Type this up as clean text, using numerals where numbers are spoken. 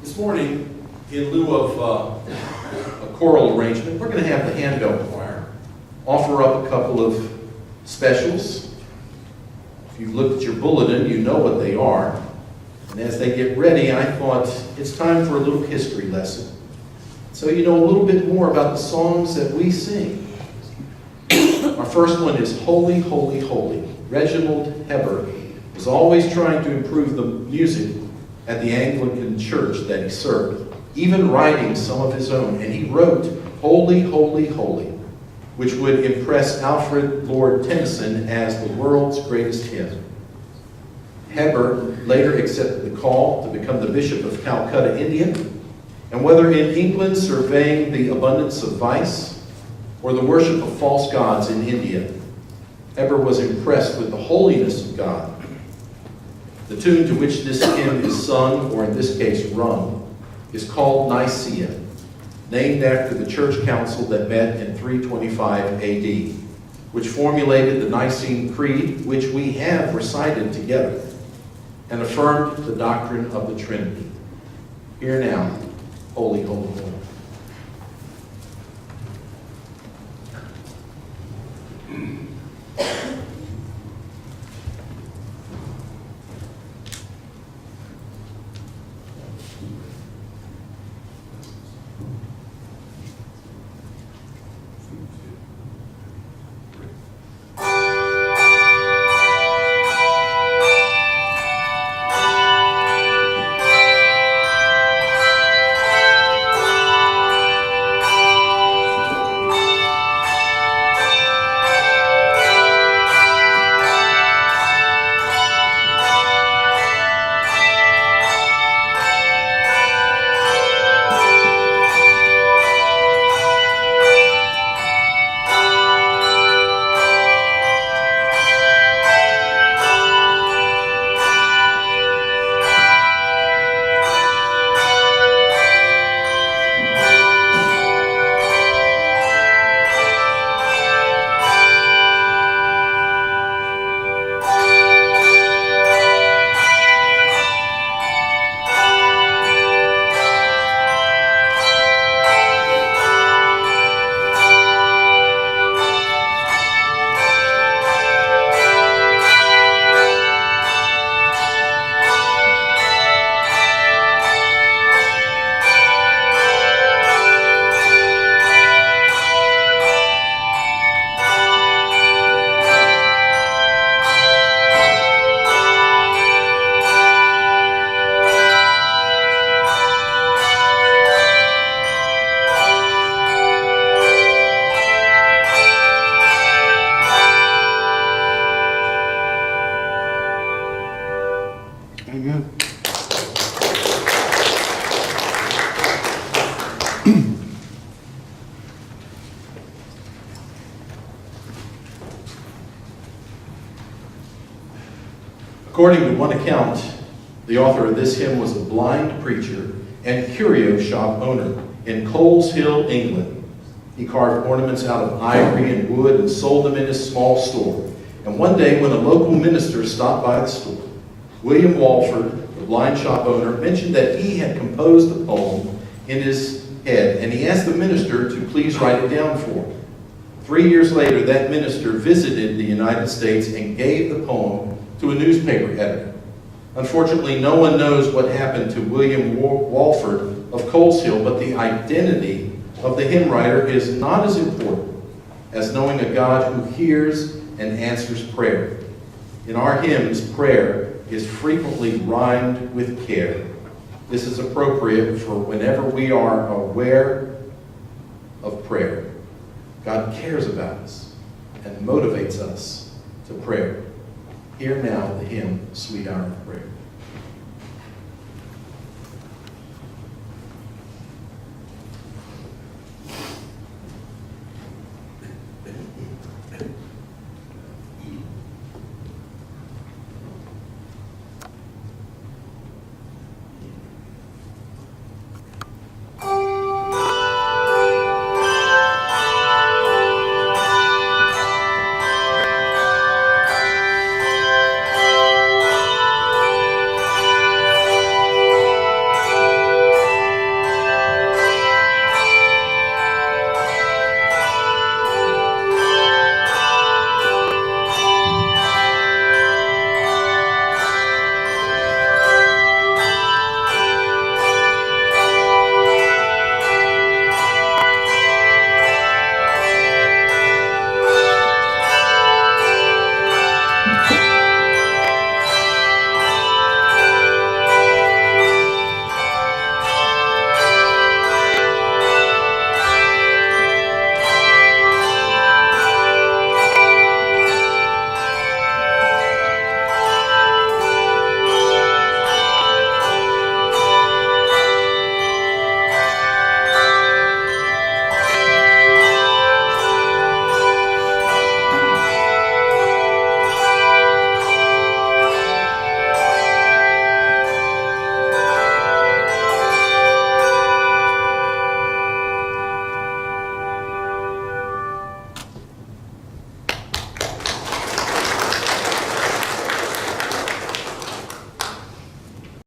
This morning, in lieu of a choral arrangement, we're going to have the handbell choir offer up a couple of specials. If you've looked at your bulletin, you know what they are. And as they get ready, I thought it's time for a little history lesson, so you know a little bit more about the songs that we sing. Our first one is Holy, Holy, Holy. Reginald Heber was always trying to improve the music at the Anglican church that he served, even writing some of his own. And he wrote Holy, Holy, Holy, which would impress Alfred Lord Tennyson as the world's greatest hymn. Heber later accepted the call to become the Bishop of Calcutta, India, and whether in England surveying the abundance of vice or the worship of false gods in India, Heber was impressed with the holiness of God. The tune to which this hymn is sung, or in this case rung, is called Nicaea, named after the church council that met in 325 AD, which formulated the Nicene Creed, which we have recited together, and affirmed the doctrine of the Trinity. Hear now, Holy, Holy, Holy. Amen. According to one account, the author of this hymn was a blind preacher and curio shop owner in Coles Hill, England. He carved ornaments out of ivory and wood and sold them in his small store. And one day when a local minister stopped by the store, William Walford, the blind shop owner, mentioned that he had composed a poem in his head, and he asked the minister to please write it down for him. 3 years later, that minister visited the United States and gave the poem to a newspaper editor. Unfortunately, no one knows what happened to William Walford of Coles Hill, but the identity of the hymn writer is not as important as knowing a God who hears and answers prayer. In our hymns, prayer is frequently rhymed with care. This is appropriate for whenever we are aware of prayer. God cares about us and motivates us to prayer. Hear now the hymn, Sweet Hour of Prayer.